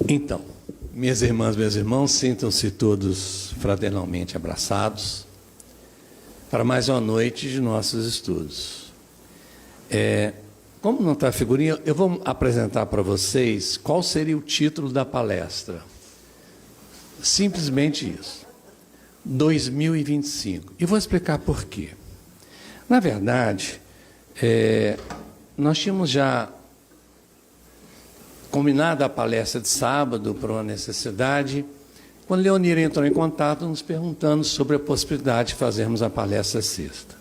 Então, minhas irmãs, meus irmãos, sintam-se todos fraternalmente abraçados para mais uma noite de nossos estudos. Como não está a figurinha, eu vou apresentar para vocês qual seria o título da palestra. Simplesmente isso. 2025. E vou explicar por quê. Na verdade, nós tínhamos já combinado a palestra de sábado por uma necessidade, quando Leonira entrou em contato nos perguntando sobre a possibilidade de fazermos a palestra sexta.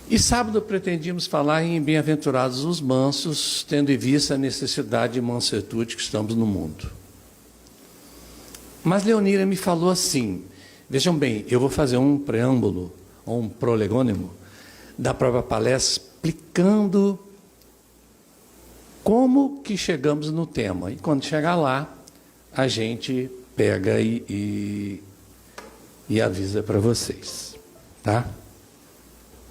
E sábado pretendíamos falar em Bem-aventurados os mansos, tendo em vista a necessidade de mansuetude que estamos no mundo. Mas Leonira me falou assim, vejam bem, eu vou fazer um preâmbulo, ou um prolegônimo, da própria palestra, explicando como que chegamos no tema. E quando chegar lá, a gente pega e avisa para vocês. Tá?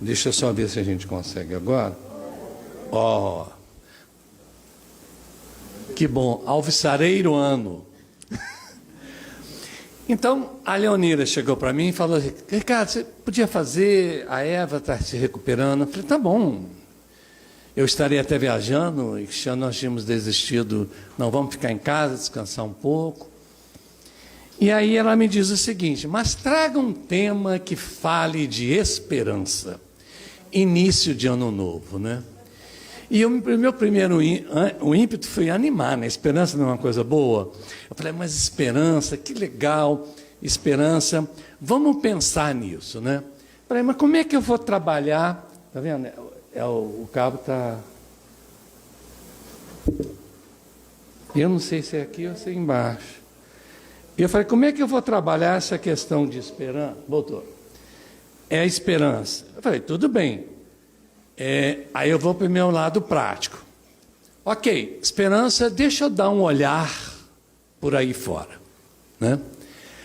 Deixa eu só ver se a gente consegue agora. Ó, que bom, alvissareiro ano. Então, a Leonira chegou para mim e falou assim, Ricardo, você podia fazer, a Eva está se recuperando. Eu falei, tá bom, eu estarei até viajando, e Cristiano, nós tínhamos desistido, não, vamos ficar em casa, descansar um pouco. E aí ela me diz o seguinte, mas traga um tema que fale de esperança, início de ano novo, né? E o meu primeiro ímpeto foi animar, né? Esperança não é uma coisa boa? Eu falei, mas esperança, que legal, esperança, vamos pensar nisso, né? Eu falei, mas como é que eu vou trabalhar? Tá vendo? O cabo está... Eu não sei se é aqui ou se é embaixo. E eu falei, como é que eu vou trabalhar essa questão de esperança? Voltou. É a esperança. Eu falei, tudo bem. Aí eu vou para o meu lado prático. Ok, esperança, deixa eu dar um olhar por aí fora, né?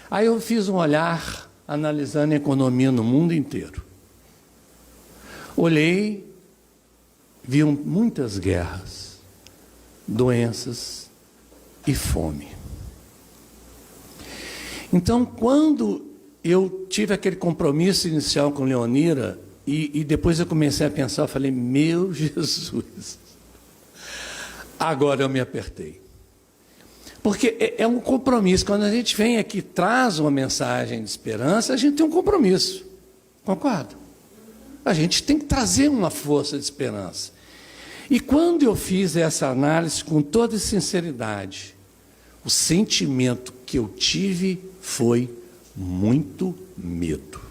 Aí eu fiz um olhar analisando a economia no mundo inteiro. Olhei, vi muitas guerras, doenças e fome. Então, quando eu tive aquele compromisso inicial com Leonira, e depois eu comecei a pensar, eu falei, meu Jesus, agora eu me apertei. Porque é um compromisso, quando a gente vem aqui e traz uma mensagem de esperança, a gente tem um compromisso, concorda? A gente tem que trazer uma força de esperança. E quando eu fiz essa análise com toda sinceridade, o sentimento que eu tive foi muito medo.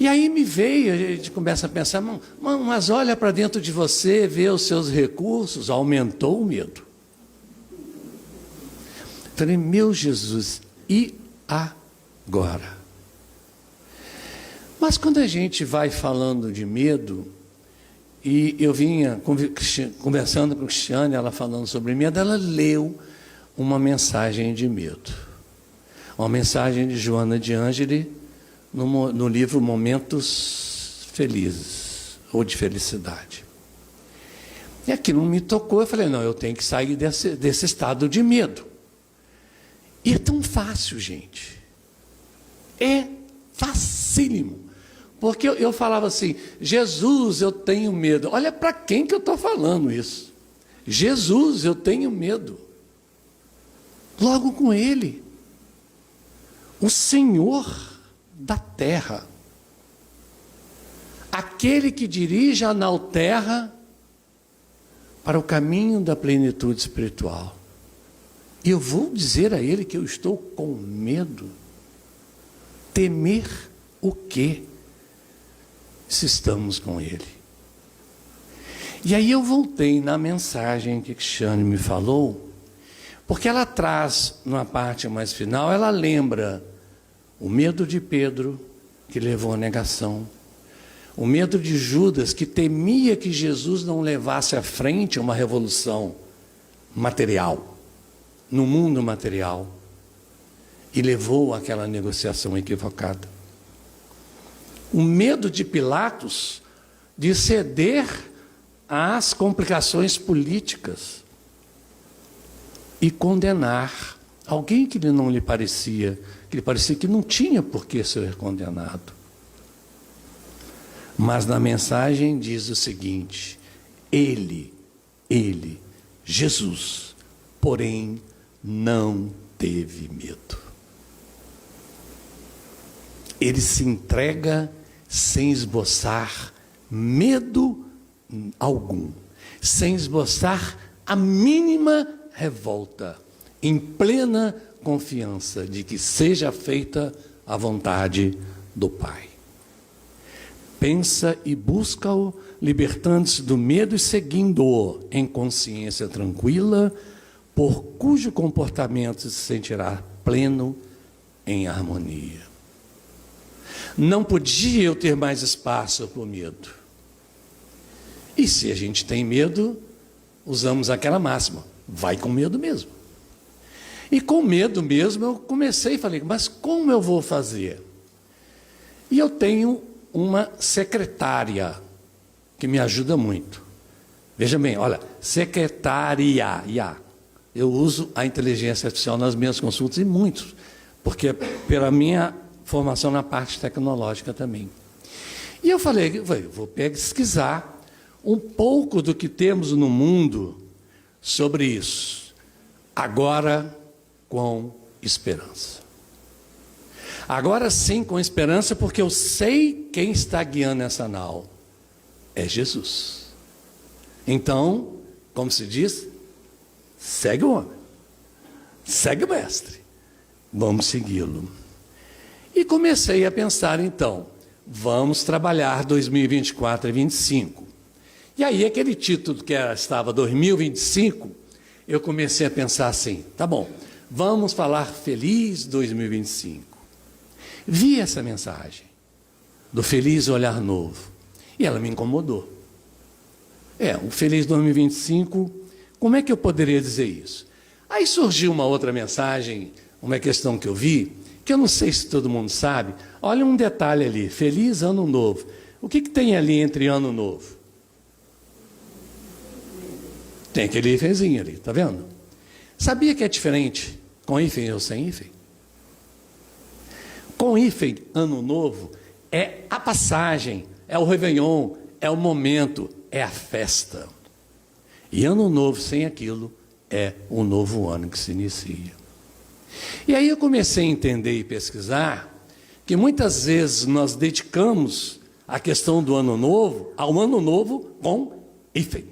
E aí me veio, a gente começa a pensar, mas olha para dentro de você, vê os seus recursos, aumentou o medo. Falei, meu Jesus, e agora? Mas quando a gente vai falando de medo, e eu vinha conversando com a Cristiane, ela falando sobre medo, ela leu uma mensagem de medo. Uma mensagem de Joana de Ângeli, no livro Momentos Felizes, ou de Felicidade. E aquilo me tocou, eu falei, não, eu tenho que sair desse estado de medo. E é tão fácil, gente. É facílimo. Porque eu falava assim, Jesus, eu tenho medo. Olha para quem que eu estou falando isso. Jesus, eu tenho medo. Logo com Ele. O Senhor da terra. Aquele que dirige a nau terra para o caminho da plenitude espiritual. E eu vou dizer a Ele que eu estou com medo. Temer o quê? Se estamos com Ele. E aí eu voltei na mensagem que Cristiane me falou, porque ela traz, numa parte mais final, ela lembra o medo de Pedro, que levou à negação, o medo de Judas, que temia que Jesus não levasse à frente uma revolução material, no mundo material, e levou àquela negociação equivocada. O medo de Pilatos de ceder às complicações políticas e condenar alguém que não lhe parecia, que lhe parecia que não tinha por que ser condenado. Mas na mensagem diz o seguinte: ele, Jesus, porém, não teve medo. Ele se entrega sem esboçar medo algum, sem esboçar a mínima revolta, em plena confiança de que seja feita a vontade do Pai. Pensa e busca-o, libertando-se do medo e seguindo-o em consciência tranquila, por cujo comportamento se sentirá pleno em harmonia. Não podia eu ter mais espaço para o medo. E se a gente tem medo, usamos aquela máxima: vai com medo mesmo. E com medo mesmo eu comecei e falei: mas como eu vou fazer? E eu tenho uma secretária que me ajuda muito. Veja bem, olha, secretária. Eu uso a inteligência artificial nas minhas consultas e muitos, porque pela minha formação na parte tecnológica também. E eu falei, vou pesquisar um pouco do que temos no mundo sobre isso. Agora com esperança. Agora sim com esperança, porque eu sei quem está guiando essa nau. É Jesus. Então, como se diz, segue o homem. Segue o mestre. Vamos segui-lo. E comecei a pensar então, vamos trabalhar 2024 e 2025. E aí aquele título que estava 2025, eu comecei a pensar assim, tá bom, vamos falar Feliz 2025. Vi essa mensagem do Feliz Olhar Novo e ela me incomodou. Um Feliz 2025, como é que eu poderia dizer isso? Aí surgiu uma outra mensagem, uma questão que eu vi, que eu não sei se todo mundo sabe. Olha um detalhe ali, Feliz Ano Novo. O que tem ali entre Ano Novo? Tem aquele hífenzinho ali, tá vendo? Sabia que é diferente com hífen ou sem hífen? Com hífen, Ano Novo, é a passagem, é o Réveillon, é o momento, é a festa. E Ano Novo sem aquilo é um novo ano que se inicia. E aí eu comecei a entender e pesquisar que muitas vezes nós dedicamos a questão do Ano Novo ao Ano Novo com hífen.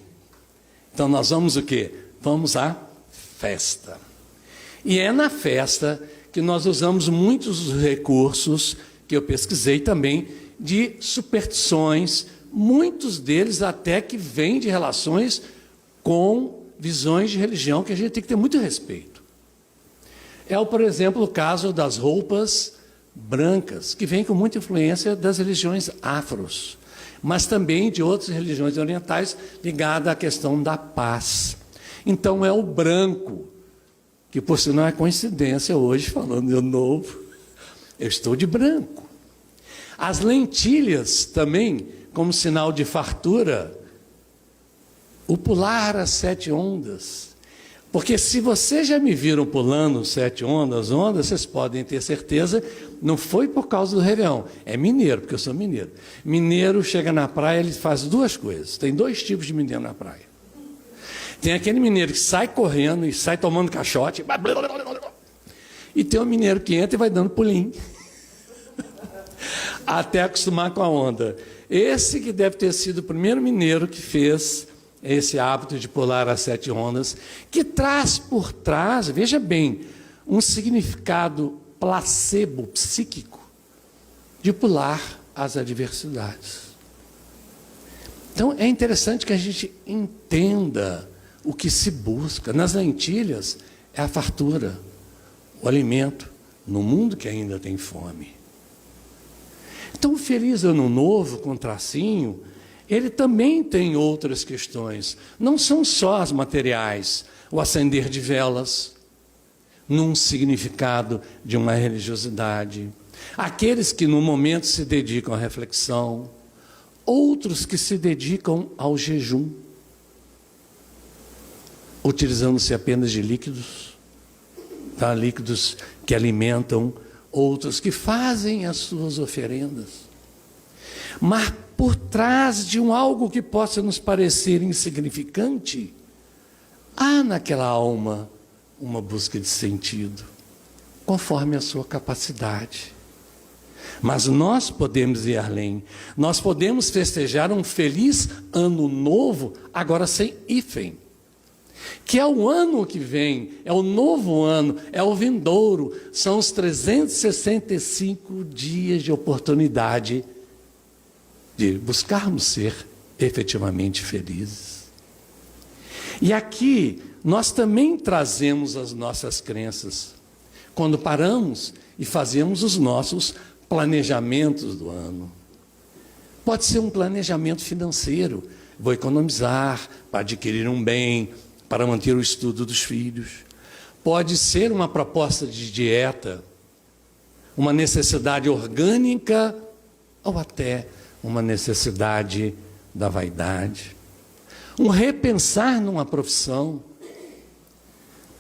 Então nós vamos o quê? Vamos à festa. E é na festa que nós usamos muitos dos recursos que eu pesquisei também de superstições, muitos deles até que vêm de relações com visões de religião que a gente tem que ter muito respeito. Por exemplo, o caso das roupas brancas, que vem com muita influência das religiões afros, mas também de outras religiões orientais ligadas à questão da paz. Então é o branco, que por sinal é coincidência hoje, falando de novo, eu estou de branco. As lentilhas também, como sinal de fartura, o pular as 7 ondas. Porque se vocês já me viram pulando 7 ondas, vocês podem ter certeza, não foi por causa do Réveillon, é mineiro, porque eu sou mineiro. Mineiro chega na praia, ele faz 2 coisas, tem 2 tipos de mineiro na praia. Tem aquele mineiro que sai correndo e sai tomando caixote, e tem um mineiro que entra e vai dando pulinho, até acostumar com a onda. Esse que deve ter sido o primeiro mineiro que fez esse hábito de pular as 7 ondas, que traz por trás, veja bem, um significado placebo, psíquico, de pular as adversidades. Então é interessante que a gente entenda o que se busca. Nas lentilhas é a fartura, o alimento, no mundo que ainda tem fome. Então o Feliz Ano Novo, com tracinho, ele também tem outras questões. Não são só as materiais, o acender de velas, num significado de uma religiosidade. Aqueles que no momento se dedicam à reflexão, outros que se dedicam ao jejum. utilizando-se apenas de líquidos, tá? Líquidos que alimentam, outros que fazem as suas oferendas. Mas por trás de algo que possa nos parecer insignificante, há naquela alma uma busca de sentido, conforme a sua capacidade. Mas nós podemos ir além. Nós podemos festejar um feliz ano novo, agora sem hífen. Que é o ano que vem, é o novo ano, é o vindouro. São os 365 dias de oportunidade de buscarmos ser efetivamente felizes. E aqui nós também trazemos as nossas crenças, quando paramos e fazemos os nossos planejamentos do ano. Pode ser um planejamento financeiro, vou economizar para adquirir um bem, para manter o estudo dos filhos. Pode ser uma proposta de dieta, uma necessidade orgânica ou até uma necessidade da vaidade. Um repensar numa profissão.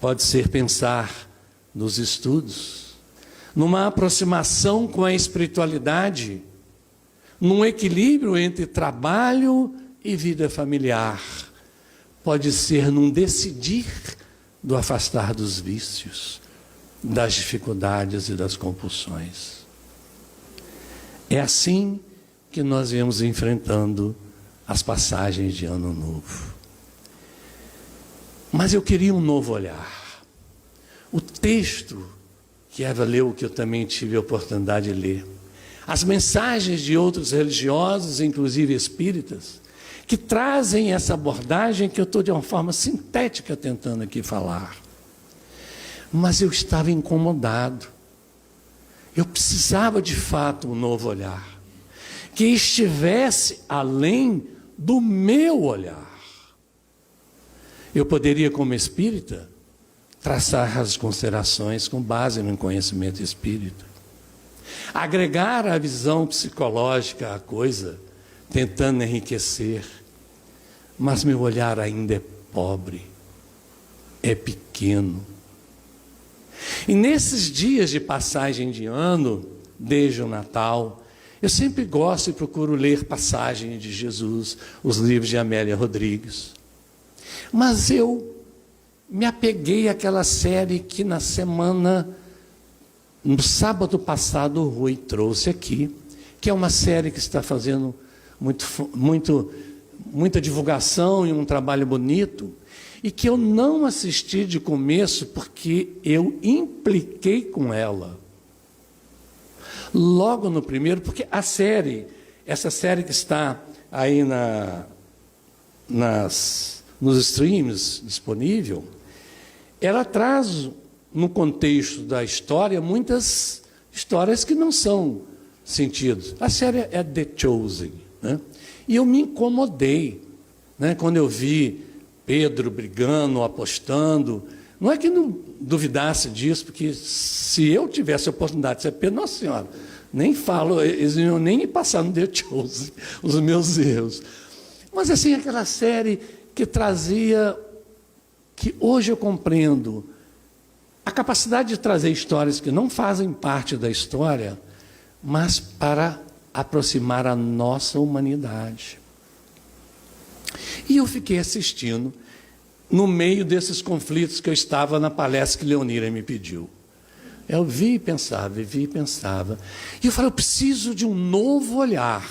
Pode ser pensar nos estudos, numa aproximação com a espiritualidade, num equilíbrio entre trabalho e vida familiar. Pode ser num decidir do afastar dos vícios, das dificuldades e das compulsões. É assim que nós viemos enfrentando as passagens de ano novo. Mas eu queria um novo olhar. O texto que Eva leu, que eu também tive a oportunidade de ler, as mensagens de outros religiosos, inclusive espíritas, que trazem essa abordagem que eu estou de uma forma sintética tentando aqui falar. Mas eu estava incomodado. Eu precisava de fato um novo olhar, que estivesse além do meu olhar. Eu poderia, como espírita, traçar as considerações com base no conhecimento espírita, agregar a visão psicológica à coisa, tentando enriquecer, mas meu olhar ainda é pobre, é pequeno. E nesses dias de passagem de ano, desde o Natal, eu sempre gosto e procuro ler passagens de Jesus, os livros de Amélia Rodrigues. Mas eu me apeguei àquela série que no sábado passado o Rui trouxe aqui, que é uma série que está fazendo muita divulgação e um trabalho bonito, e que eu não assisti de começo porque eu impliquei com ela. Logo no primeiro, porque essa série que está aí nos streams disponível, ela traz no contexto da história muitas histórias que não são sentido. A série é The Chosen, né? E eu me incomodei, né, quando eu vi Pedro brigando, apostando. Não é que não duvidasse disso, porque se eu tivesse a oportunidade de ser Pedro, nossa senhora, nem falo, eles não iam nem passar no The Chosen, os meus erros. Mas assim, aquela série que trazia, que hoje eu compreendo, a capacidade de trazer histórias que não fazem parte da história, mas para aproximar a nossa humanidade. E eu fiquei assistindo, no meio desses conflitos que eu estava na palestra que Leonira me pediu. Eu vi e pensava. E eu falei, eu preciso de um novo olhar.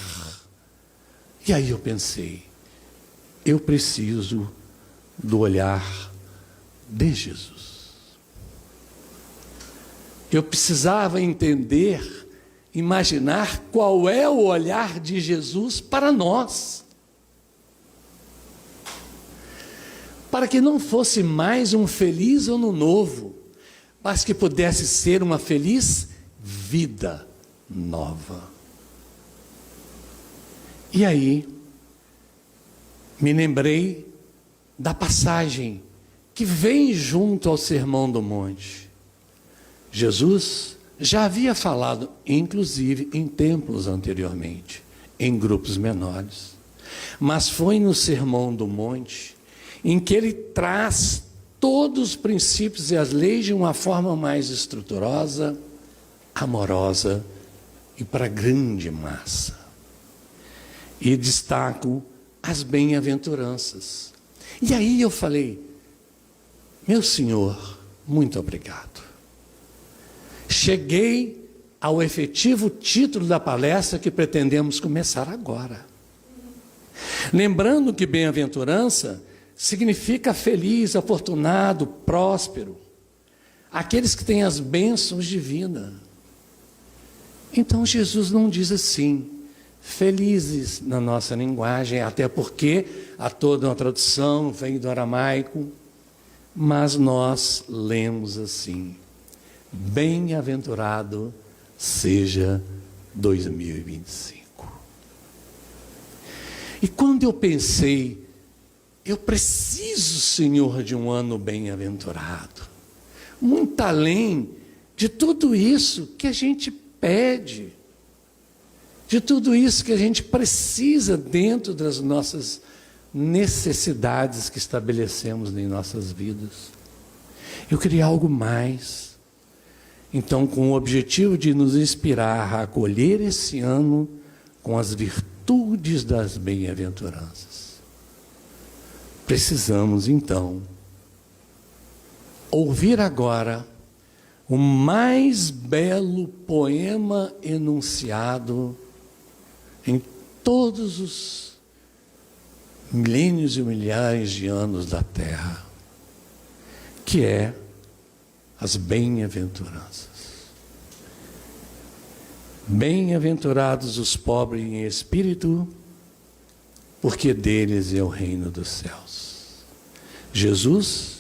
E aí eu pensei, eu preciso do olhar de Jesus. Eu precisava entender, imaginar qual é o olhar de Jesus para nós. Para que não fosse mais um feliz ano novo, mas que pudesse ser uma feliz vida nova. E aí, me lembrei da passagem que vem junto ao Sermão do Monte. Jesus já havia falado, inclusive, em templos anteriormente, em grupos menores. Mas foi no Sermão do Monte em que ele traz todos os princípios e as leis de uma forma mais estruturosa, amorosa e para a grande massa. E destaco as bem-aventuranças. E aí eu falei, meu Senhor, muito obrigado. Cheguei ao efetivo título da palestra que pretendemos começar agora. Lembrando que bem-aventurança significa feliz, afortunado, próspero. Aqueles que têm as bênçãos divinas. Então Jesus não diz assim, felizes na nossa linguagem, até porque há toda uma tradução, vem do aramaico, mas nós lemos assim, bem-aventurado seja 2025. E quando eu pensei, eu preciso, Senhor, de um ano bem-aventurado, muito além de tudo isso que a gente pede, de tudo isso que a gente precisa dentro das nossas necessidades que estabelecemos em nossas vidas. Eu queria algo mais. Então, com o objetivo de nos inspirar a acolher esse ano com as virtudes das bem-aventuranças, precisamos, então, ouvir agora o mais belo poema enunciado em todos os milênios e milhares de anos da Terra, que é as bem-aventuranças. Bem-aventurados os pobres em espírito, porque deles é o reino dos céus. Jesus,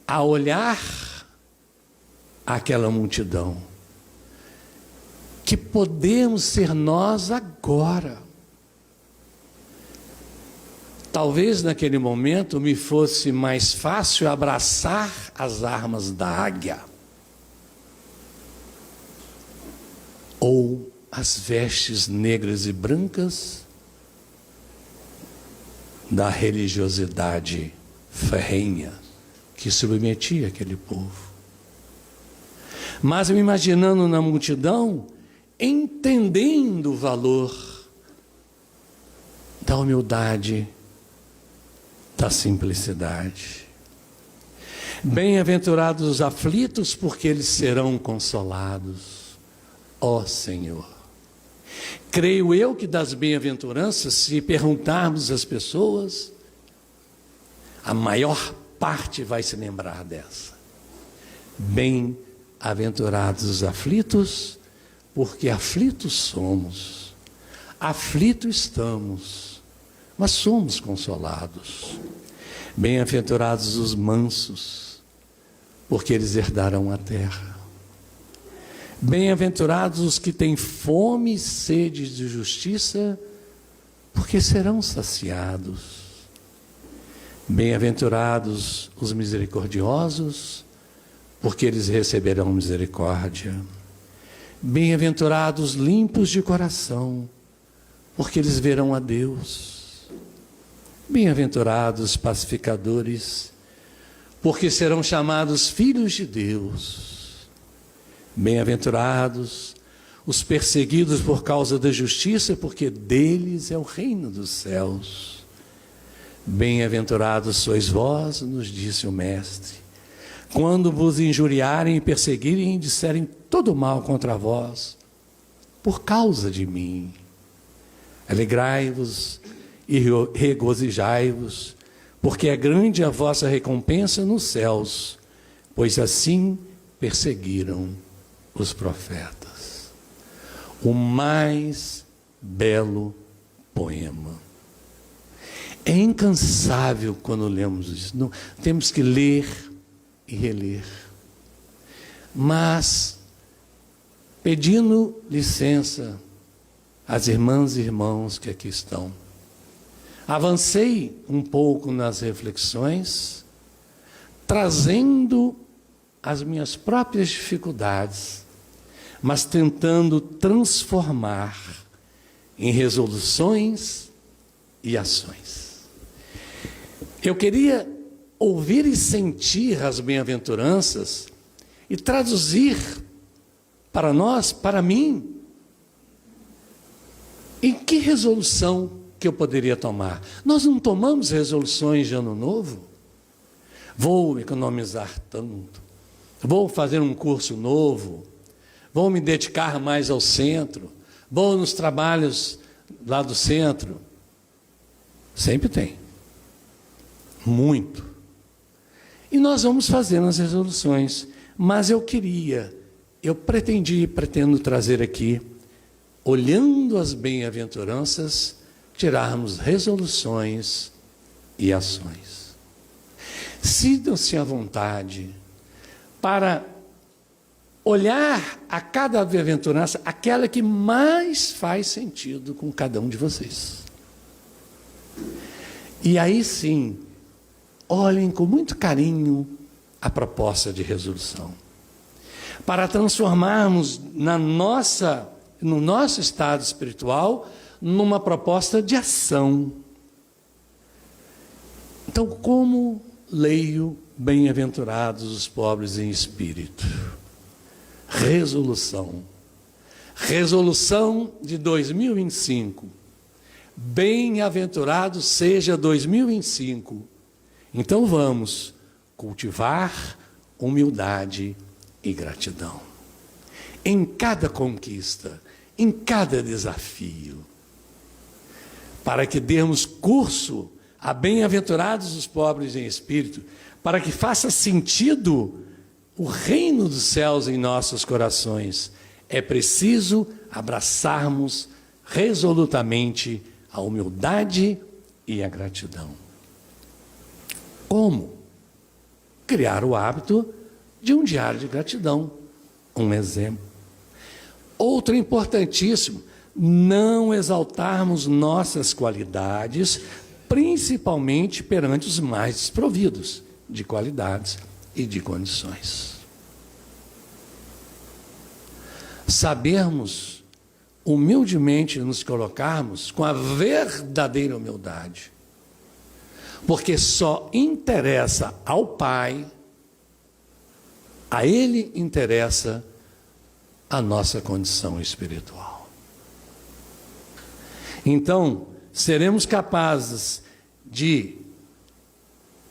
a olhar aquela multidão, que podemos ser nós agora. Talvez naquele momento me fosse mais fácil abraçar as armas da águia, ou as vestes negras e brancas da religiosidade ferrenha que submetia aquele povo. Mas me imaginando na multidão, entendendo o valor da humildade, da simplicidade. Bem-aventurados os aflitos, porque eles serão consolados. Ó Senhor, creio eu que das bem-aventuranças, se perguntarmos às pessoas, a maior parte vai se lembrar dessa. Bem-aventurados os aflitos, porque aflitos somos, aflitos estamos, mas somos consolados. Bem-aventurados os mansos, porque eles herdarão a terra. Bem-aventurados os que têm fome e sede de justiça, porque serão saciados. Bem-aventurados os misericordiosos, porque eles receberão misericórdia. Bem-aventurados limpos de coração, porque eles verão a Deus. Bem-aventurados pacificadores, porque serão chamados filhos de Deus. Bem-aventurados os perseguidos por causa da justiça, porque deles é o reino dos céus. Bem-aventurados sois vós, nos disse o Mestre, quando vos injuriarem e perseguirem e disserem todo mal contra vós, por causa de mim. Alegrai-vos e regozijai-vos, porque é grande a vossa recompensa nos céus, pois assim perseguiram os profetas. O mais belo poema. É incansável quando lemos isso. Não, temos que ler e reler. Mas, pedindo licença às irmãs e irmãos que aqui estão, avancei um pouco nas reflexões, trazendo as minhas próprias dificuldades, mas tentando transformar em resoluções e ações. Eu queria ouvir e sentir as bem-aventuranças e traduzir para nós, para mim, em que resolução que eu poderia tomar. Nós não tomamos resoluções de ano novo? Vou economizar tanto, vou fazer um curso novo, vou me dedicar mais ao centro, vou nos trabalhos lá do centro. Sempre tem. Muito. E nós vamos fazendo as resoluções. Mas eu pretendi e pretendo trazer aqui, olhando as bem-aventuranças, tirarmos resoluções e ações. Sintam-se à vontade para olhar a cada bem-aventurança, aquela que mais faz sentido com cada um de vocês. E aí sim, olhem com muito carinho a proposta de resolução, para transformarmos no nosso estado espiritual numa proposta de ação. Então, como leio bem-aventurados os pobres em espírito? Resolução de 2025. Bem-aventurado seja 2025. Então vamos cultivar humildade e gratidão em cada conquista, em cada desafio, para que demos curso a bem-aventurados os pobres em espírito, para que faça sentido o reino dos céus em nossos corações. É preciso abraçarmos resolutamente a humildade e a gratidão. Como? Criar o hábito de um diário de gratidão. Um exemplo. Outro importantíssimo, não exaltarmos nossas qualidades, principalmente perante os mais desprovidos de qualidades e de condições. Sabermos humildemente nos colocarmos com a verdadeira humildade, porque só interessa ao Pai, a Ele interessa a nossa condição espiritual. Então, seremos capazes de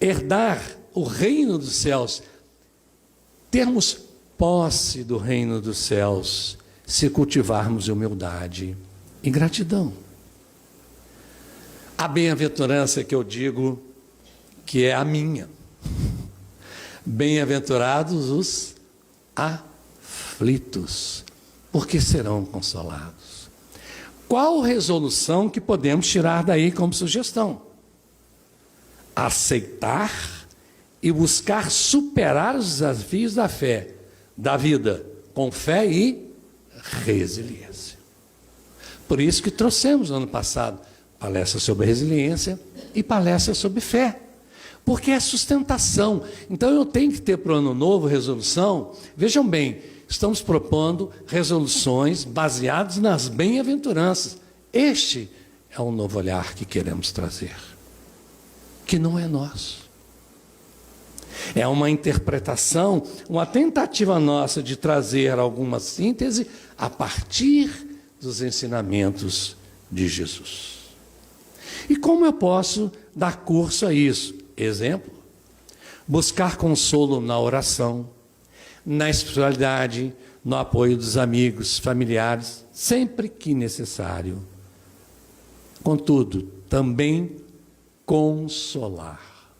herdar o reino dos céus, termos posse do reino dos céus, se cultivarmos humildade e gratidão. A bem-aventurança que eu digo, que é a minha. Bem-aventurados os aflitos, porque serão consolados. Qual resolução que podemos tirar daí como sugestão? Aceitar e buscar superar os desafios da fé, da vida, com fé e resiliência. Por isso que trouxemos no ano passado palestra sobre resiliência e palestra sobre fé, porque é sustentação. Então eu tenho que ter para o ano novo resolução. Vejam bem, estamos propondo resoluções baseadas nas bem-aventuranças. Este é um novo olhar que queremos trazer, que não é nosso. É uma interpretação, uma tentativa nossa de trazer alguma síntese a partir dos ensinamentos de Jesus. E como eu posso dar curso a isso? Exemplo, buscar consolo na oração, na espiritualidade, no apoio dos amigos, familiares, sempre que necessário. Contudo, também consolar.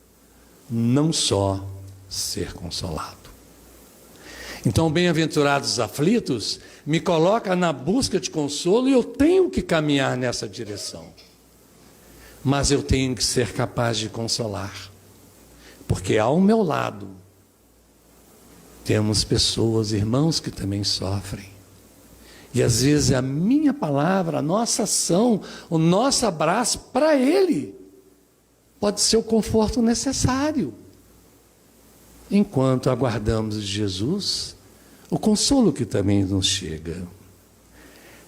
Não só ser consolado. Então, bem-aventurados os aflitos me coloca na busca de consolo e eu tenho que caminhar nessa direção. Mas eu tenho que ser capaz de consolar, porque ao meu lado temos pessoas, irmãos que também sofrem. E às vezes a minha palavra, a nossa ação, o nosso abraço para ele pode ser o conforto necessário, enquanto aguardamos de Jesus o consolo que também nos chega.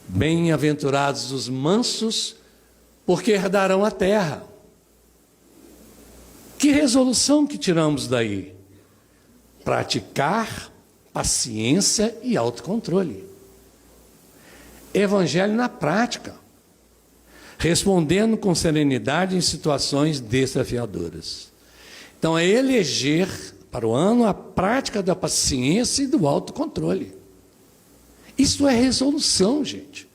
Bem-aventurados os mansos, porque herdarão a terra. Que resolução que tiramos daí? Praticar paciência e autocontrole. Evangelho na prática. Respondendo com serenidade em situações desafiadoras. Então, é eleger para o ano a prática da paciência e do autocontrole. Isso é resolução, gente.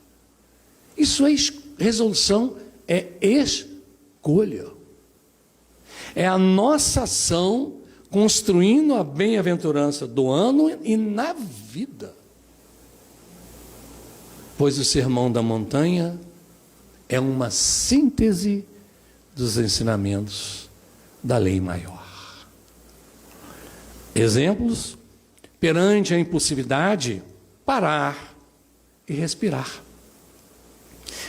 Isso é resolução, é escolha. É a nossa ação construindo a bem-aventurança do ano e na vida. Pois o Sermão da Montanha é uma síntese dos ensinamentos da lei maior. Exemplos: perante a impossibilidade, parar e respirar.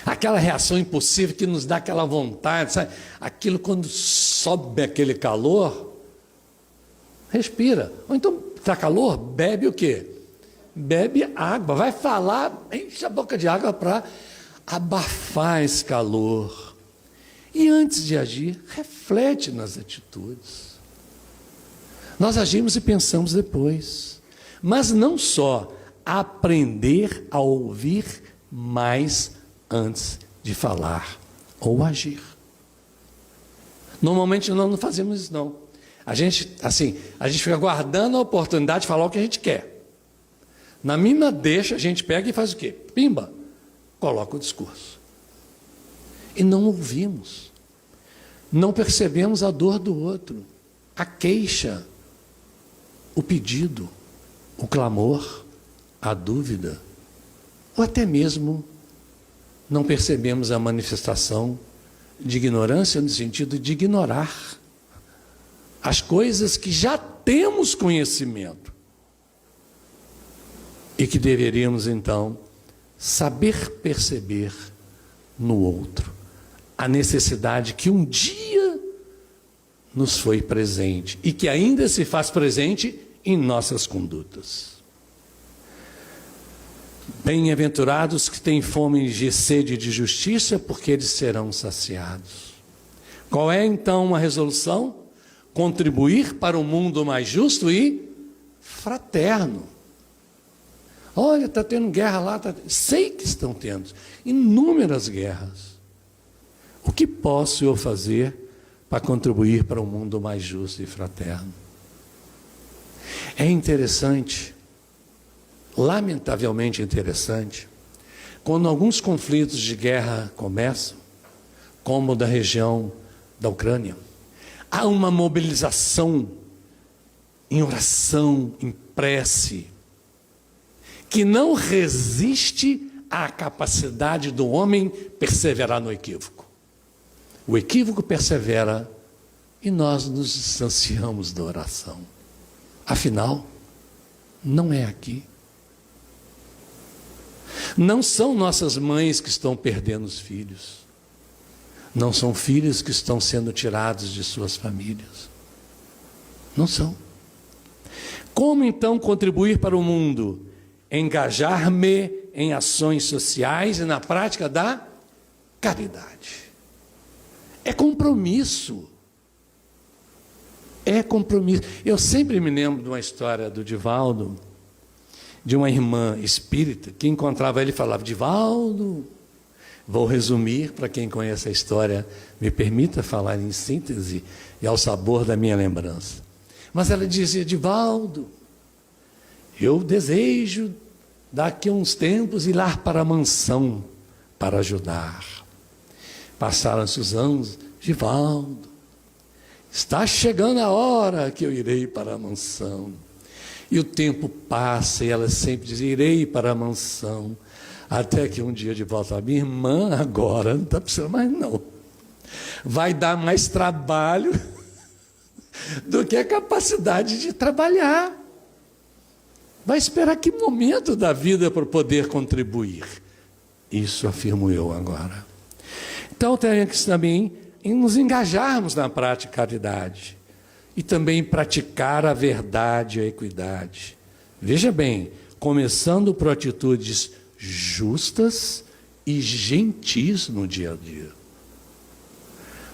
Aquela reação impossível que nos dá aquela vontade, sabe? Aquilo quando sobe aquele calor, respira. Ou então, está calor, bebe o quê? Bebe água. Vai falar, enche a boca de água para abafar esse calor. E antes de agir, reflete nas atitudes. Nós agimos e pensamos depois. Mas não só aprender a ouvir mais antes de falar ou agir. Normalmente nós não fazemos isso, não. A gente fica guardando a oportunidade de falar o que a gente quer. Na mínima deixa, a gente pega e faz o quê? Pimba, coloca o discurso. E não ouvimos. Não percebemos a dor do outro, a queixa, o pedido, o clamor, a dúvida, ou até mesmo não percebemos a manifestação de ignorância no sentido de ignorar as coisas que já temos conhecimento e que deveríamos então saber perceber no outro a necessidade que um dia nos foi presente e que ainda se faz presente em nossas condutas. Bem-aventurados que têm fome e sede de justiça, porque eles serão saciados. Qual é então uma resolução? Contribuir para um mundo mais justo e fraterno. Olha, está tendo guerra lá, sei que estão tendo inúmeras guerras. O que posso eu fazer para contribuir para um mundo mais justo e fraterno? É interessante, lamentavelmente interessante, quando alguns conflitos de guerra começam, como o da região da Ucrânia, há uma mobilização em oração, em prece, que não resiste à capacidade do homem perseverar no equívoco. O equívoco persevera e nós nos distanciamos da oração. Afinal, não é aqui. Não são nossas mães que estão perdendo os filhos. Não são filhos que estão sendo tirados de suas famílias. Não são. Como então contribuir para o mundo? Engajar-me em ações sociais e na prática da caridade. É compromisso. É compromisso. Eu sempre me lembro de uma história do Divaldo, de uma irmã espírita, que encontrava ele e falava: Divaldo, vou resumir para quem conhece a história, me permita falar em síntese e ao sabor da minha lembrança. Mas ela dizia: Divaldo, eu desejo daqui a uns tempos ir lá para a mansão para ajudar. Passaram-se os anos: Divaldo, está chegando a hora que eu irei para a mansão. E o tempo passa e ela sempre diz: irei para a mansão. Até que um dia de volta, minha irmã, agora não está precisando mais não. Vai dar mais trabalho do que a capacidade de trabalhar. Vai esperar que momento da vida para poder contribuir? Isso afirmo eu agora. Então tem que também em nos engajarmos na prática de caridade e também praticar a verdade e a equidade. Veja bem, começando por atitudes justas e gentis no dia a dia.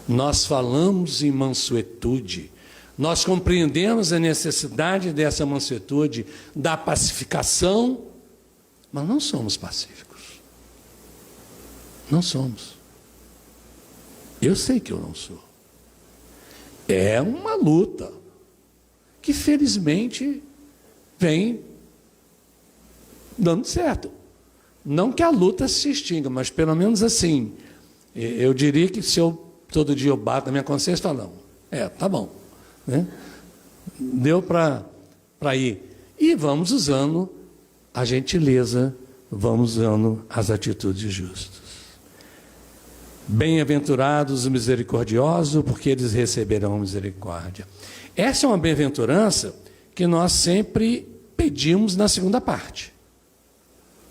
nós falamos em mansuetude, nós compreendemos a necessidade dessa mansuetude, da pacificação, mas não somos pacíficos. Não somos. Eu sei que eu não sou. É uma luta que felizmente vem dando certo. Não que a luta se extinga, mas pelo menos assim, eu diria que se eu todo dia eu bato na minha consciência e falo, não, tá bom, né? Deu para ir. E vamos usando a gentileza, vamos usando as atitudes justas. Bem-aventurados os misericordiosos, porque eles receberão misericórdia. Essa é uma bem-aventurança que nós sempre pedimos na segunda parte.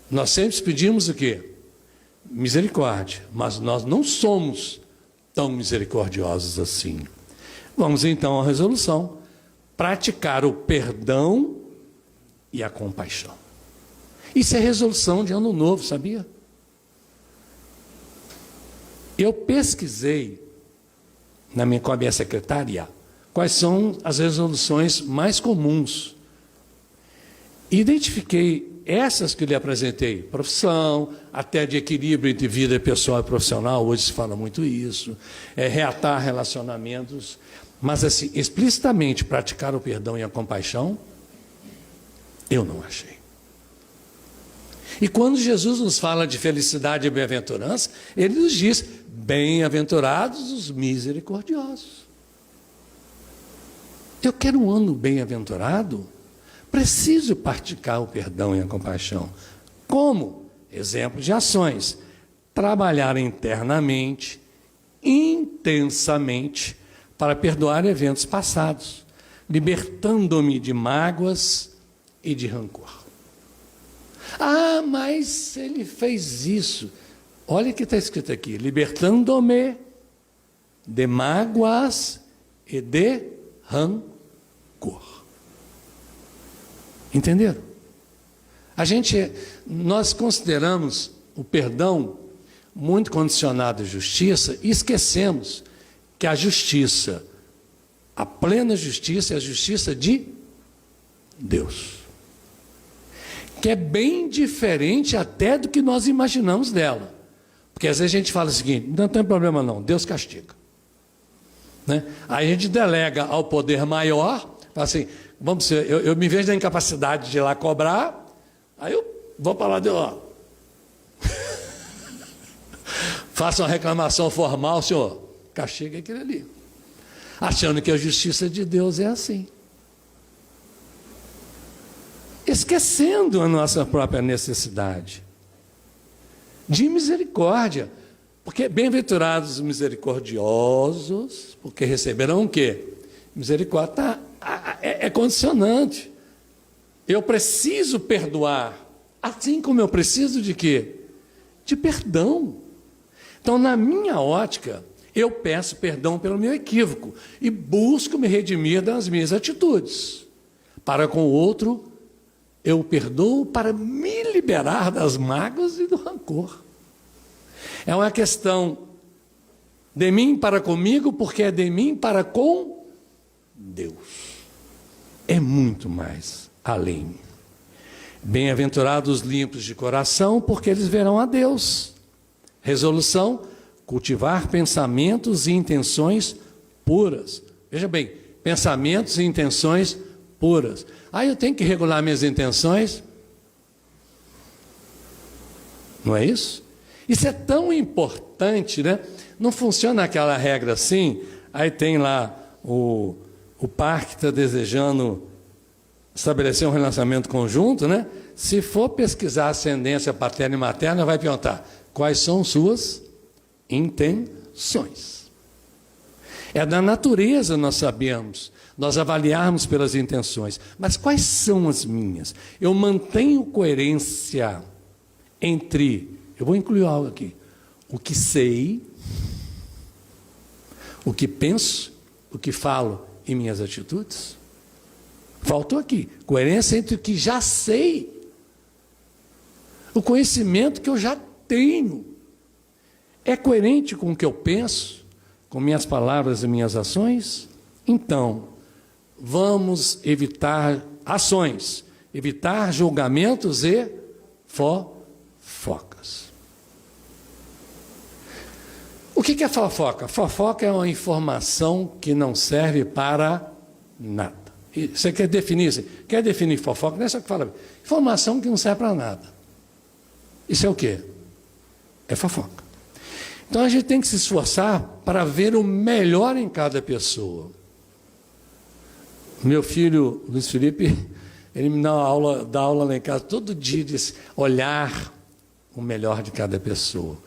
Nós sempre pedimos o quê? Misericórdia, mas nós não somos tão misericordiosos assim. Vamos então à resolução: praticar o perdão e a compaixão. Isso é resolução de ano novo, sabia? Eu pesquisei com a minha secretária quais são as resoluções mais comuns. Identifiquei essas que lhe apresentei: profissão, até de equilíbrio entre vida pessoal e profissional, hoje se fala muito isso, reatar relacionamentos, mas assim, explicitamente praticar o perdão e a compaixão, eu não achei. E quando Jesus nos fala de felicidade e bem-aventurança, ele nos diz: bem-aventurados os misericordiosos. Eu quero um ano bem-aventurado, preciso praticar o perdão e a compaixão. Como? Exemplo de ações: trabalhar internamente, intensamente, para perdoar eventos passados, libertando-me de mágoas e de rancor. Ah, mas ele fez isso. Olha o que está escrito aqui: libertando-me de mágoas e de rancor. Entenderam? Nós consideramos o perdão muito condicionado à justiça e esquecemos que a justiça, a plena justiça, é a justiça de Deus, que é bem diferente até do que nós imaginamos dela. Porque às vezes a gente fala o seguinte: não tem problema não, Deus castiga, né? Aí a gente delega ao poder maior, fala assim, vamos ver, eu me vejo na incapacidade de ir lá cobrar, aí eu vou para lá, ó, faço uma reclamação formal, senhor, castiga aquele ali, achando que a justiça de Deus é assim, esquecendo a nossa própria necessidade de misericórdia. Porque bem-aventurados os misericordiosos, porque receberão o quê? Misericórdia é condicionante. Eu preciso perdoar, assim como eu preciso de quê? De perdão. Então, na minha ótica, eu peço perdão pelo meu equívoco e busco me redimir das minhas atitudes. Para com o outro, eu perdoo para me liberar das mágoas e do rancor. É uma questão de mim para comigo, porque é de mim para com Deus. É muito mais além. Bem-aventurados os limpos de coração, porque eles verão a Deus. Resolução: cultivar pensamentos e intenções puras. Veja bem, pensamentos e intenções puras. Eu tenho que regular minhas intenções? Não é isso? Isso é tão importante, né? Não funciona aquela regra assim, aí tem lá o par que está desejando estabelecer um relacionamento conjunto, né? Se for pesquisar ascendência paterna e materna, vai perguntar: quais são suas intenções? É da natureza, nós sabemos, nós avaliarmos pelas intenções, mas quais são as minhas? Eu mantenho coerência entre, eu vou incluir algo aqui, o que sei, o que penso, o que falo e minhas atitudes? Faltou aqui, coerência entre o que já sei, o conhecimento que eu já tenho, é coerente com o que eu penso, com minhas palavras e minhas ações? Então, vamos evitar ações, evitar julgamentos e fofocas. O que é fofoca? Fofoca é uma informação que não serve para nada. E você quer definir isso? Quer definir fofoca? Não é só que fala. Informação que não serve para nada. Isso é o quê? É fofoca. Então a gente tem que se esforçar para ver o melhor em cada pessoa. Meu filho, Luiz Felipe, ele me dá aula lá em casa todo dia, diz, olhar o melhor de cada pessoa.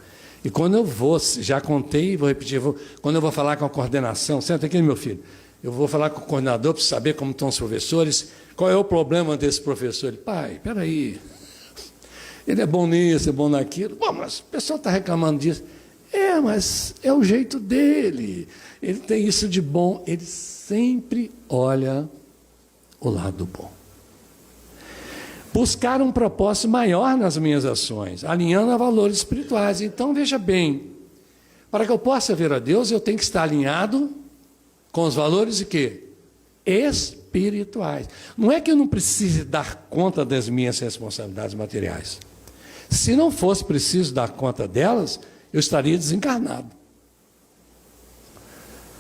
E quando eu vou, já contei, vou repetir, quando eu vou falar com a coordenação, senta aqui, meu filho, eu vou falar com o coordenador para saber como estão os professores, qual é o problema desse professor. Ele, pai, peraí, ele é bom nisso, é bom naquilo. Bom, mas o pessoal está reclamando disso. Mas é o jeito dele, ele tem isso de bom, ele sempre olha o lado bom. Buscar um propósito maior nas minhas ações, alinhando a valores espirituais. Então, veja bem, para que eu possa ver a Deus, eu tenho que estar alinhado com os valores de quê? Espirituais. Não é que eu não precise dar conta das minhas responsabilidades materiais. Se não fosse preciso dar conta delas, eu estaria desencarnado.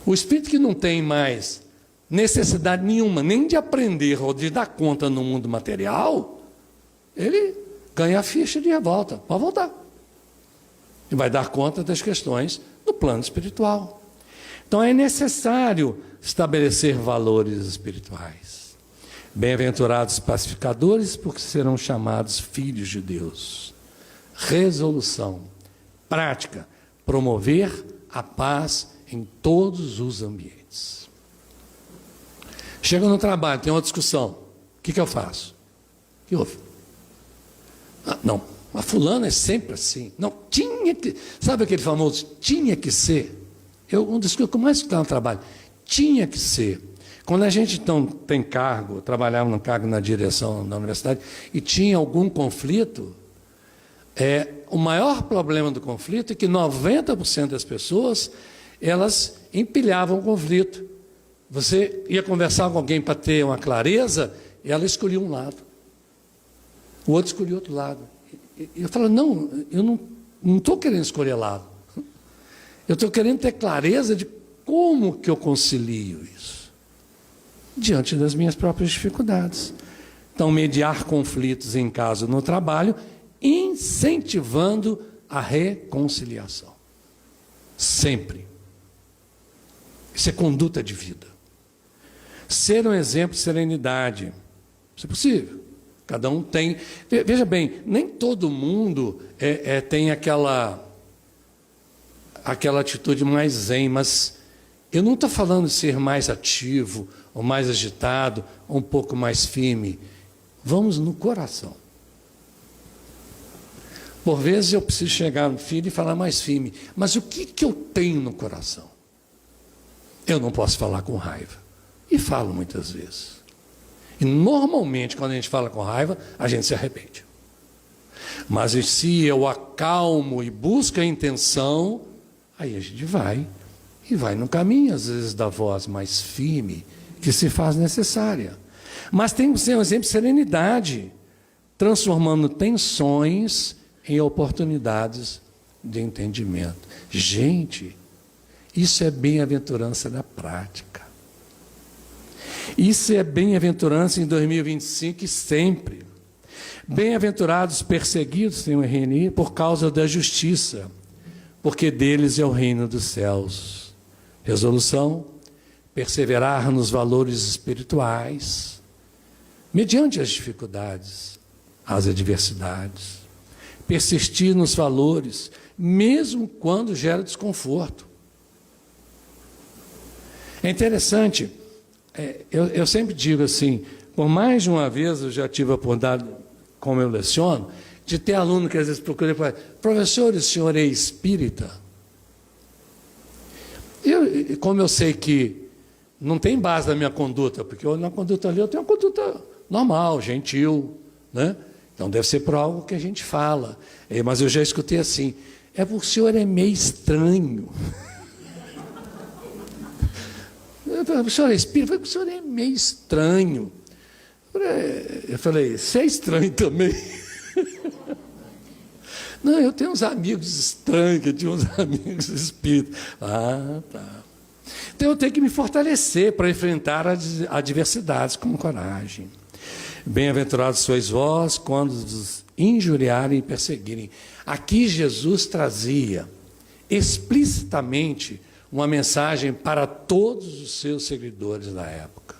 O espírito que não tem mais necessidade nenhuma, nem de aprender ou de dar conta no mundo material, ele ganha a ficha de revolta, pode voltar. E vai dar conta das questões no plano espiritual. Então é necessário estabelecer valores espirituais. Bem-aventurados pacificadores, porque serão chamados filhos de Deus. Resolução. Prática, promover a paz em todos os ambientes. Chego no trabalho, tem uma discussão. O que eu faço? O que houve? Não, a fulana é sempre assim. Não, tinha que... Sabe aquele famoso tinha que ser? Um dos que eu mais escutava no trabalho. Tinha que ser. Quando a gente então tem cargo, trabalhava no cargo na direção da universidade, e tinha algum conflito, o maior problema do conflito é que 90% das pessoas, elas empilhavam o conflito. Você ia conversar com alguém para ter uma clareza, e ela escolhia um lado. O outro escolhia outro lado. E eu falo, não, eu não estou querendo escolher lado. Eu estou querendo ter clareza de como que eu concilio isso. Diante das minhas próprias dificuldades. Então, mediar conflitos em casa ou no trabalho, incentivando a reconciliação. Sempre. Isso é conduta de vida. Ser um exemplo de serenidade. Isso é possível. Cada um tem. Veja bem, nem todo mundo tem aquela atitude mais zen, mas eu não estou falando de ser mais ativo, ou mais agitado, ou um pouco mais firme. Vamos no coração. Por vezes eu preciso chegar no filho e falar mais firme. Mas o que eu tenho no coração? Eu não posso falar com raiva. E falo muitas vezes. E normalmente, quando a gente fala com raiva, a gente se arrepende. Mas se eu acalmo e busco a intenção, aí a gente vai no caminho, às vezes, da voz mais firme, que se faz necessária. Mas tem que ser um exemplo de serenidade, transformando tensões em oportunidades de entendimento. Gente, isso é bem-aventurança na prática. Isso é bem-aventurança em 2025 e sempre. Bem-aventurados perseguidos, tem o RNI, por causa da justiça, porque deles é o reino dos céus. Resolução: perseverar nos valores espirituais, mediante as dificuldades, as adversidades. Persistir nos valores, mesmo quando gera desconforto. É interessante, eu sempre digo assim, por mais de uma vez eu já tive a oportunidade, como eu leciono, de ter aluno que às vezes procura e fala, professor, o senhor é espírita? Como eu sei que não tem base na minha conduta, porque na conduta ali eu tenho uma conduta normal, gentil, né? Então deve ser por algo que a gente fala. Mas eu já escutei assim, porque o senhor é meio estranho. O senhor é espírita? Eu falei, o senhor é meio estranho. Eu falei, você é estranho também? Não, eu tenho uns amigos estranhos, eu tinha uns amigos espíritas. Ah, tá. Então eu tenho que me fortalecer para enfrentar as adversidades com coragem. Bem-aventurados sois vós quando vos injuriarem e perseguirem. Aqui Jesus trazia explicitamente uma mensagem para todos os seus seguidores da época.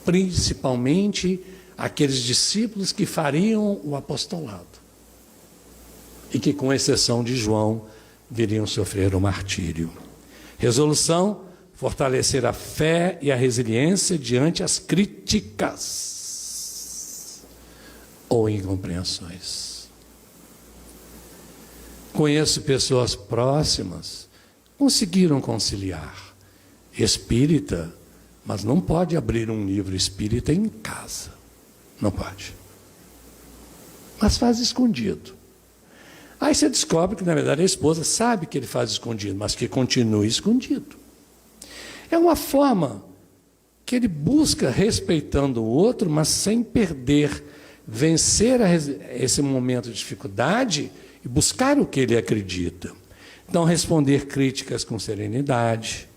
Principalmente aqueles discípulos que fariam o apostolado. E que, com exceção de João, viriam sofrer o martírio. Resolução: fortalecer a fé e a resiliência diante as críticas ou incompreensões. Conheço pessoas próximas, conseguiram conciliar. Espírita, mas não pode abrir um livro espírita em casa. Não pode. Mas faz escondido. Aí você descobre que, na verdade, a esposa sabe que ele faz escondido, mas que continua escondido. É uma forma que ele busca respeitando o outro, mas sem perder, vencer esse momento de dificuldade e buscar o que ele acredita. Então, responder críticas com serenidade,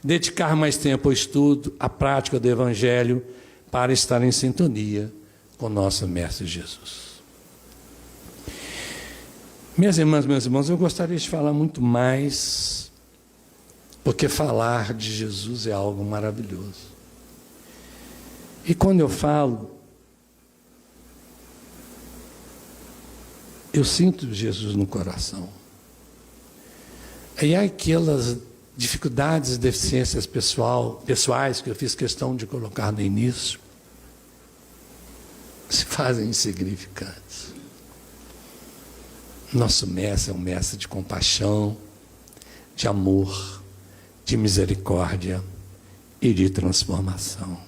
dedicar mais tempo ao estudo, à prática do Evangelho, para estar em sintonia com nosso Mestre Jesus. Minhas irmãs, meus irmãos, eu gostaria de falar muito mais, porque falar de Jesus é algo maravilhoso. E quando eu falo, eu sinto Jesus no coração. E aquelas dificuldades e deficiências pessoais que eu fiz questão de colocar no início, se fazem insignificantes. Nosso mestre é um mestre de compaixão, de amor, de misericórdia e de transformação.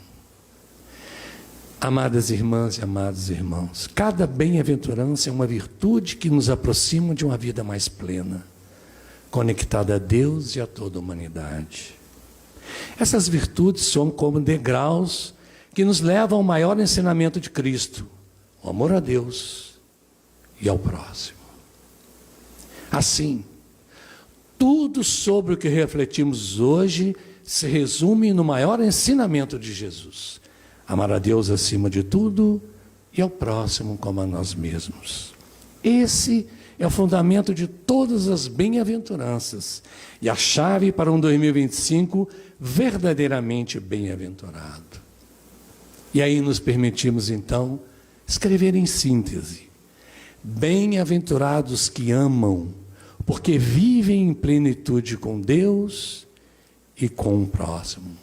Amadas irmãs e amados irmãos, cada bem-aventurança é uma virtude que nos aproxima de uma vida mais plena, conectada a Deus e a toda a humanidade. Essas virtudes são como degraus que nos levam ao maior ensinamento de Cristo, o amor a Deus e ao próximo. Assim, tudo sobre o que refletimos hoje se resume no maior ensinamento de Jesus: amar a Deus acima de tudo e ao próximo como a nós mesmos. Esse é o fundamento de todas as bem-aventuranças e a chave para um 2025 verdadeiramente bem-aventurado. E aí nos permitimos, então, escrever em síntese: bem-aventurados que amam, porque vivem em plenitude com Deus e com o próximo.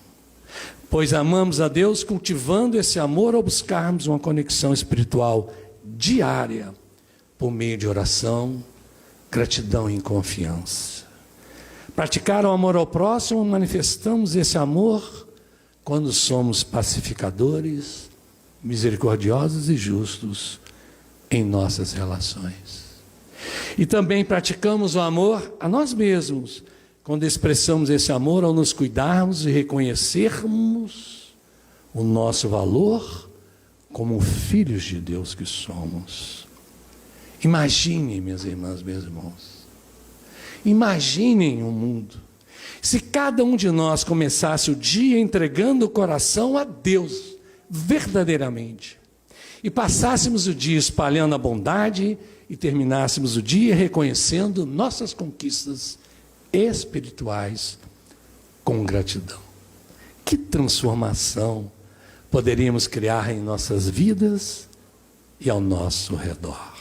Pois amamos a Deus cultivando esse amor ao buscarmos uma conexão espiritual diária, por meio de oração, gratidão e confiança. Praticar o amor ao próximo, manifestamos esse amor quando somos pacificadores, misericordiosos e justos em nossas relações. E também praticamos o amor a nós mesmos, quando expressamos esse amor ao nos cuidarmos e reconhecermos o nosso valor como filhos de Deus que somos. Imaginem, minhas irmãs, meus irmãos, imaginem um mundo, se cada um de nós começasse o dia entregando o coração a Deus, verdadeiramente, e passássemos o dia espalhando a bondade e terminássemos o dia reconhecendo nossas conquistas espirituais com gratidão. Que transformação poderíamos criar em nossas vidas e ao nosso redor.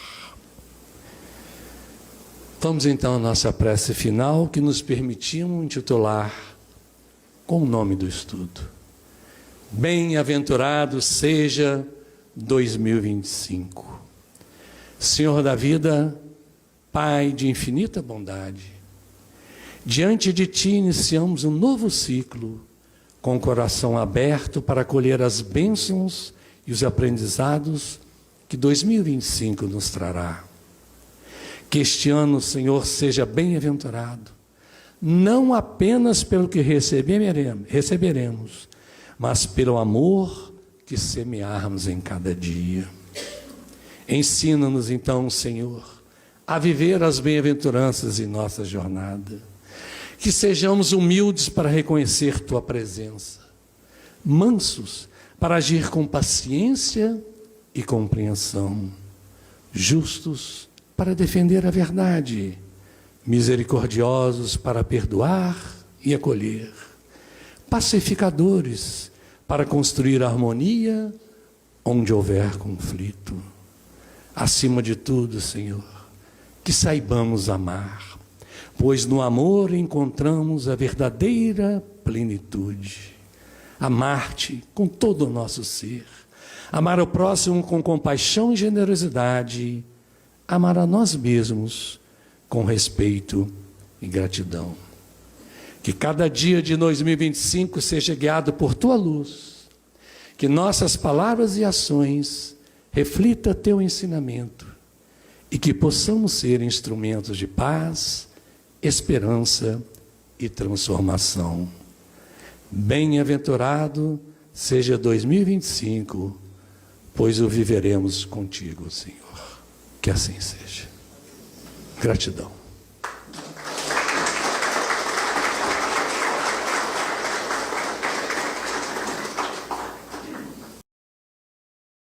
Vamos então à nossa prece final, que nos permitimos intitular com o nome do estudo: Bem-aventurado seja 2025. Senhor da vida, Pai de infinita bondade, diante de Ti iniciamos um novo ciclo, com o coração aberto para acolher as bênçãos e os aprendizados que 2025 nos trará. Que este ano, Senhor, seja bem-aventurado, não apenas pelo que receberemos, mas pelo amor que semearmos em cada dia. Ensina-nos então, Senhor, a viver as bem-aventuranças em nossa jornada, que sejamos humildes para reconhecer Tua presença, mansos para agir com paciência e compreensão, justos para defender a verdade, misericordiosos para perdoar e acolher, pacificadores para construir harmonia onde houver conflito. Acima de tudo, Senhor, que saibamos amar, pois no amor encontramos a verdadeira plenitude. Amar-te com todo o nosso ser, amar o próximo com compaixão e generosidade, amar a nós mesmos com respeito e gratidão. Que cada dia de 2025 seja guiado por Tua luz, que nossas palavras e ações reflitam Teu ensinamento e que possamos ser instrumentos de paz, esperança e transformação. Bem-aventurado seja 2025, pois o viveremos contigo, Senhor. Que assim seja. Gratidão.